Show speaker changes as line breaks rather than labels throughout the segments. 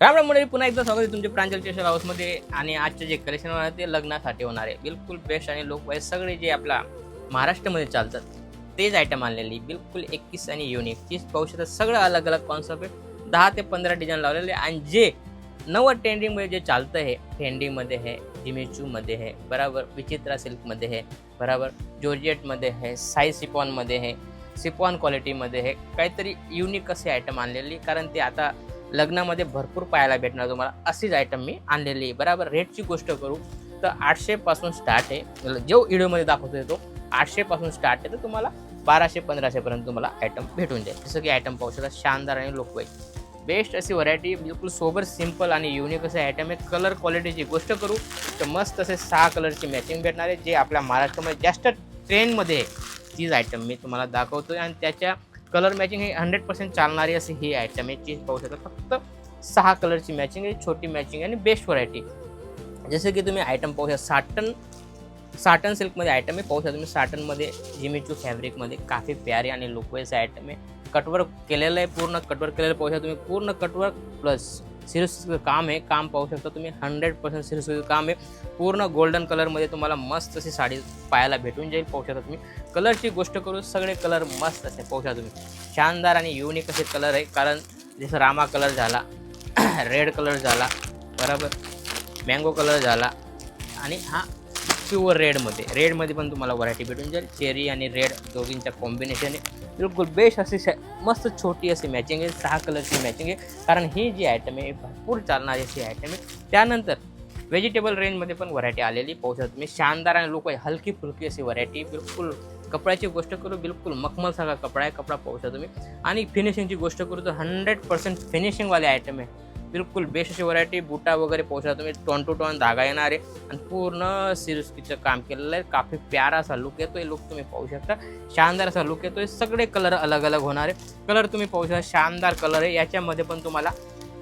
राम राम मंडळी, पुन्हा एकदा स्वागत आहे तुमचे प्रांजल स्पेशल हाऊसमध्ये. आणि आजचे जे कलेक्शन होणार आहे ते लग्नासाठी होणार आहे. बिलकुल बेस्ट आणि लोक वाईज सगळे जे आपला महाराष्ट्रामध्ये चालतात तेच आयटम आणलेली, बिलकुल 21 आणि युनिक चीज पाहू शकता. सगळं अलग अलग कॉन्सेप्ट आहे. 10 ते 15 डिझाईन लावलेले आणि जे नवं ट्रेंडिंगमध्ये जे चालतं आहे, फेंडीमध्ये आहे, जिमीचूमध्ये आहे बराबर, विचित्रा सिल्कमध्ये आहे बराबर, जॉर्जेटमध्ये आहे, साई सिपॉनमध्ये आहे, सिपॉन क्वालिटीमध्ये आहे. काहीतरी युनिक असे आयटम आणलेली, कारण ते आता लग्नामध्ये भरपूर पाहायला भेटणार तुम्हाला. अशीच आयटम मी आणलेली आहे बराबर. रेटची गोष्ट करू तर 800 पासून स्टार्ट आहे. जो व्हिडिओमध्ये दाखवतोय तो 800 पासून स्टार्ट आहे, तर तुम्हाला 1200-1500 पर्यंत तुम्हाला आयटम भेटून जाईल. जसं की आयटम पाहू शकता, शानदार आणि लोकवाईज बेस्ट अशी व्हरायटी, बिलकुल सोबर सिंपल आणि युनिक असे आयटम आहे. कलर क्वालिटीची गोष्ट करू तर मस्त असे 6 कलरची मॅचिंग भेटणार आहे, जे आपल्या महाराष्ट्रामध्ये जास्त ट्रेंडमध्ये आहे. तीच आयटम मी तुम्हाला दाखवतोय आणि त्याच्या कलर मॅचिंग ही 100% चालणारी अशी ही आयटम आहे. चीज पाहू शकता, फक्त 6 कलरची मॅचिंग आहे, छोटी मॅचिंग आणि बेस्ट व्हरायटी. जसं की तुम्ही आयटम पाहू शकता, साटन सिल्कमध्ये आयटम आहे. पाहू शकता तुम्ही, साटनमध्ये जिमीचू फॅब्रिकमध्ये काफी प्यारी आणि लुकवाईज आयटम आहे. कटवर्क केलेलं आहे, पूर्ण कटवर्क केलेलं पाहू शकता तुम्ही. पूर्ण कटवर्क प्लस सिरोस्कीचं काम आहे. काम पाहू शकता तुम्ही, 100% सिरोस्कीचं काम आहे. पूर्ण गोल्डन कलरमध्ये तुम्हाला मस्त अशी साडी पाहायला भेटून जाईल. पाहू शकता तुम्ही. कलरची गोष्ट करू, सगळे कलर मस्त असे पाहू शकता तुम्ही. शानदार आणि युनिक असे कलर आहे. कारण जसं रामा कलर झाला, रेड कलर झाला बरोबर, मँगो कलर झाला आणि हा प्युअर रेडमध्ये पण तुम्हाला व्हरायटी भेटून जाईल. चेरी आणि रेड दोघींच्या कॉम्बिनेशन आहे. बिलकुल बेस्ट अशी मस्त छोटी अशी मॅचिंग आहे. 6 कलरची मॅचिंग आहे. कारण ही जी आयटम आहे भरपूर चालणारी अशी आयटम आहे. त्यानंतर व्हेजिटेबल रेंजमध्ये पण व्हरायटी आलेली पाहू शकता तुम्ही. शानदार आणि लोक हलकी फुलकी अशी व्हरायटी. बिलकुल कपड्याची गोष्ट करू, बिलकुल मखमल सगळा कपडा आहे. कपडा पाहू शकता तुम्ही. आणि फिनिशिंगची गोष्ट करू तर 100% फिनिशिंगवाले आयटम आहे. बिलकुल बेस्ट अशी व्हरायटी. बुटा वगैरे पाहू शकता तुम्ही, टॉन टू टॉन धागा येणार आहे आणि पूर्ण सिरोस्कीचं काम केलेलं आहे. काफी प्यारा असा लुक येतोय. लुक तुम्ही पाहू शकता, शानदार असा लुक येतोय. सगळे कलर अलग अलग होणार आहे. कलर तुम्ही पाहू शकता, शानदार कलर आहे. याच्यामध्ये पण तुम्हाला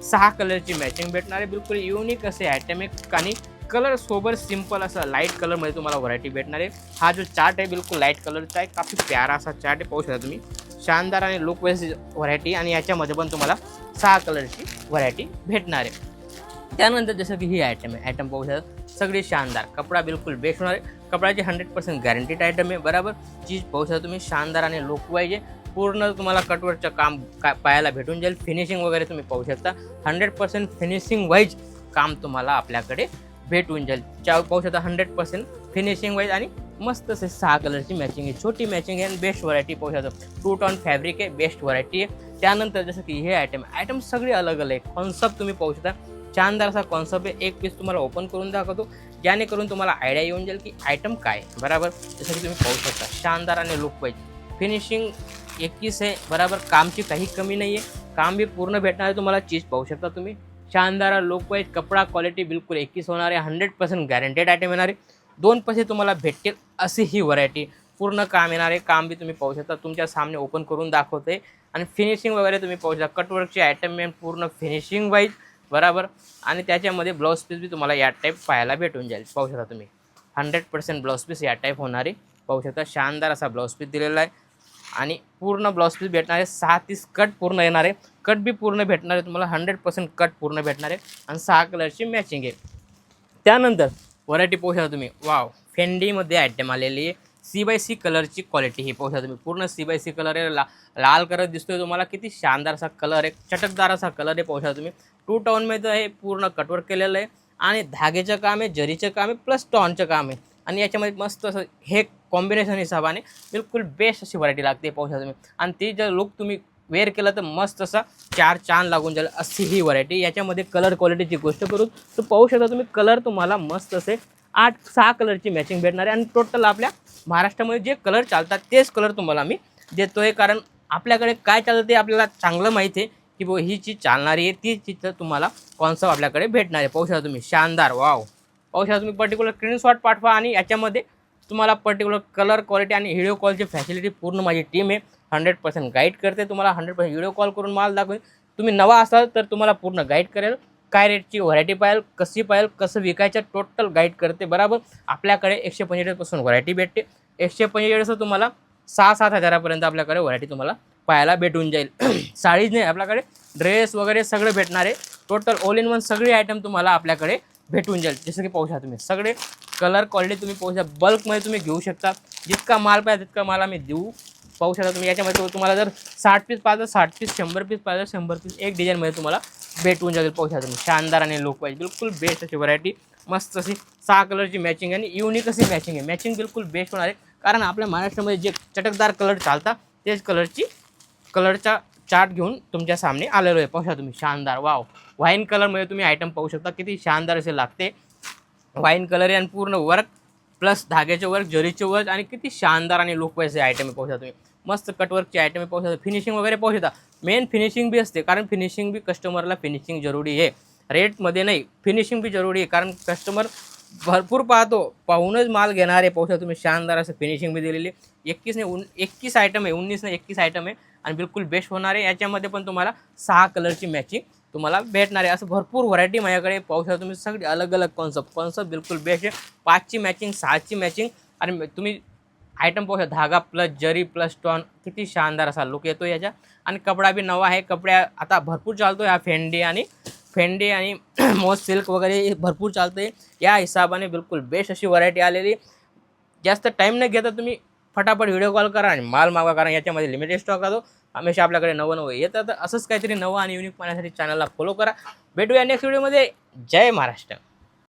6 कलरची मॅचिंग भेटणार आहे. बिलकुल युनिक असे आयटम आहे आणि कलर सोबत सिंपल असा लाईट कलरमध्ये तुम्हाला व्हरायटी भेटणार आहे. हा जो चार्ट आहे बिलकुल लाईट कलरचा आहे. काफी प्यारा असा चार्ट आहे, पाहू शकता तुम्ही. शानदार आणि लुक वाईज व्हरायटी आणि याच्यामध्ये पण तुम्हाला 6 कलरची व्हरायटी भेटणार आहे. त्यानंतर जसं की ही आयटम आहे, आयटम पाहू शकता सगळी शानदार. कपडा बिलकुल बेस्ट होणार आहे. कपड्याची 100% गॅरंटीड आयटम आहे बरोबर. चीज पाहू शकता तुम्ही, शानदार आणि लुक वाईज आहे. पूर्ण तुम्हाला कटवर्कचं काम पाहायला भेटून जाईल. फिनिशिंग वगैरे तुम्ही पाहू शकता, 100% फिनिशिंग वाईज काम तुम्हाला आपल्याकडे भेटून जाईल. पाहू शकता 100% फिनिशिंग वाईज आणि मस्त असे 6 कलरची मॅचिंग आहे. छोटी मॅचिंग आहे आणि बेस्ट व्हरायटी पाहू शकता. 2 टॉन फॅब्रिक आहे, बेस्ट व्हरायटी आहे. त्यानंतर जसं की हे आयटम सगळे अलग अलग आहे. कॉन्सेप्ट तुम्ही पाहू शकता, शानदार असा कॉन्सेप्ट आहे. एक पीस तुम्हाला ओपन करून दाखवतो, जेणेकरून तुम्हाला आयडिया येऊन जाईल की आयटम काय बरोबर. जसं की तुम्ही पाहू शकता, शानदार आणि लुक वाईज फिनिशिंग 21 आहे बरोबर. कामची काही कमी नाही आहे. काम बी पूर्ण भेटणार आहे तुम्हाला. चीज पाहू शकता तुम्ही, शानदार लुक वाईज. कपडा क्वालिटी बिलकुल 21 होणार आहे. 100% गॅरंटेड आयटम येणार आहे. 2 पैसे तुम्हाला भेटतील अशी ही व्हरायटी. पूर्ण काम येणार आहे. काम बी तुम्ही पाहू शकता, तुमच्या सामने ओपन करून दाखवते. आणि फिनिशिंग वगैरे तुम्ही पाहू शकता, कटवर्कची आयटम आहे पूर्ण फिनिशिंग वाईज बरोबर. आणि त्याच्यामध्ये ब्लाऊज पीस बी तुम्हाला या टाईप पाहायला भेटून जाईल. पाहू शकता तुम्ही, 100% ब्लाऊज पीस या टाईप होणार आहे. पाहू शकता, शानदार असा ब्लाऊज पीस दिलेला आहे. आणि पूर्ण ब्लाऊज पीस भेटणार आहे. 6 कट पूर्ण येणार आहे. कट बी पूर्ण भेटणार आहे तुम्हाला, 100% कट पूर्ण भेटणार आहे. आणि 6 कलरची मॅचिंग आहे. त्यानंतर व्हरायटी पाहू शकता तुम्ही, वाव फेंडीमध्ये आयटम आलेली आहे. C/C कलरची क्वालिटी ही पाहू शकता तुम्ही. पूर्ण C/C कलर आहे. लाल कलर दिसतोय तुम्हाला. किती शानदार असा कलर आहे, चटकदार असा कलर आहे. पाहू शकता तुम्ही. 2 टॉनमध्ये आहे. पूर्ण कटवर्क केलेलं आहे आणि धागेचं काम आहे, जरीचं काम आहे, प्लस टॉनचं काम आहे. आणि याच्यामध्ये मस्त असं हे कॉम्बिनेशन हिसाबाने बिलकुल बेस्ट अशी व्हरायटी लागते. पाहू शकता तुम्ही. आणि ती जर लुक तुम्ही वेअर केलं तर मस्त असा 4 चांद लागून जाईल अशी ही व्हरायटी. याच्यामध्ये कलर क्वालिटीची गोष्ट करू तर पाहू शकता तुम्ही, कलर तुम्हाला मस्त असे 6 कलरची मॅचिंग भेटणार आहे. आणि टोटल आपल्या महाराष्ट्रामध्ये जे कलर चालतात तेच कलर तुम्हाला मी देतोय. कारण आपल्याकडे काय चालतं ते आपल्याला चांगलं माहिती आहे की ही चीज चालणारी आहे, ती चीज तुम्हाला कॉन्सेप्ट आपल्याकडे भेटणार आहे. पाहू शकता तुम्ही, शानदार वाव. पाहू शकता तुम्ही. पर्टिक्युलर स्क्रीनशॉट पाठवा आणि याच्यामध्ये तुम्हाला पर्टिक्युलर कलर क्वालिटी आणि व्हिडिओ कॉलची फॅसिलिटी पूर्ण माझी टीम आहे. 100% गाईड करते तुम्हाला. 100% व्हिडिओ कॉल करून माल दाखवेल. तुम्ही नवा असाल तर तुम्हाला पूर्ण गाईड करेल. काय रेटची व्हरायटी पाहिजे, कशी पाहिजे, कसं विकायचं, टोटल गाईड करते बरोबर. आपल्याकडे 145 पासून व्हरायटी भेटते. 145 तुम्हाला 6-7 हजारापर्यंत आपल्याकडे व्हरायटी तुम्हाला पाहायला भेटून जाईल. साडीज नाही, आपल्याकडे ड्रेस वगैरे सगळं भेटणार आहे. टोटल ऑल इन वन सगळे आयटम तुम्हाला आपल्याकडे भेटून जाईल. जसं की पाहू शकता तुम्ही सगळे कलर क्वालिटी तुम्ही पाहू शकता. बल्कमध्ये तुम्ही घेऊ शकता. जितका माल पाहिजे तितका माल आम्ही देऊ. पाहू शकता तुम्ही याच्यामध्ये तुम्हाला जर 60 पीस पाहिजे 60 पीस, 100 पीस पाहिजे 100 पीस, एक डिझाईनमध्ये तुम्हाला भेटून जाईल. पाहू शकता तुम्ही शानदार आणि लुक वाईज बिलकुल बेस्ट अशी व्हरायटी. मस्त अशी 6 कलरची मॅचिंग आणि युनिक अशी मॅचिंग आहे. मॅचिंग बिलकुल बेस्ट होणार आहे, कारण आपल्या महाराष्ट्रामध्ये जे चटकदार कलर चालतात तेच कलरचा चार्ट घेऊन तुमच्या सामने आलेलो आहे. पाहू शकता तुम्ही शानदार वाव वाईन कलरमध्ये तुम्ही आयटम पाहू शकता. किती शानदार असे लागते वाईन कलर आणि पूर्ण वर्क प्लस धाग्याचे वर्क, जरीचे वर्क आणि किती शानदार आणि लुक वाईज आयटम पाहू शकता तुम्ही. मस्त कटवर्कचे आयटम पाहू शकता. फिनिशिंग वगैरे पाहू शकता. मेन फिनिशिंग बी असते, कारण फिनिशिंग बी कस्टमरला फिनिशिंग जरुरी आहे. रेटमध्ये नाही, फिनिशिंग बी जरुरी आहे, कारण कस्टमर भरपूर पाहूनच माल घेणार आहे. पाहू शकता तुम्ही शानदार असं फिनिशिंग बी दिलेली. 21 आयटम आहे, 19 नाही 21 आयटम आहे आणि बिलकुल बेस्ट होणार आहे. याच्यामध्ये पण तुम्हाला 6 कलरची मॅचिंग तुम्हाला भेटणार आहे. असं भरपूर व्हरायटी माझ्याकडे पाहू शकता तुम्ही. सगळी अलग अलग कॉन्सेप्ट बिलकुल बेस्ट आहे. 5ची मॅचिंग, 6ची मॅचिंग आणि तुम्ही आयटम पाहू शकता. धागा प्लस जरी प्लस स्टॉन, किती शानदार असा लुक येतो याच्या. आणि कपडा बी नवा आहे. कपड्या आता भरपूर चालतो हा फेंडे आणि मोस्ट सिल्क वगैरे भरपूर चालते. या हिसाबाने बिलकुल बेस्ट अशी व्हरायटी आलेली. जास्त टाईम न घेता तुम्ही फटाफट व्हिडिओ कॉल करा आणि माल मागवा, कारण याच्यामध्ये लिमिटेड स्टॉक राहतो. हमेशा आपल्याकडे नवं येतं. तर असंच काहीतरी नवं आणि युनिक पाहण्यासाठी चॅनलला फॉलो करा. भेटूया नेक्स्ट व्हिडिओमध्ये. जय महाराष्ट्र.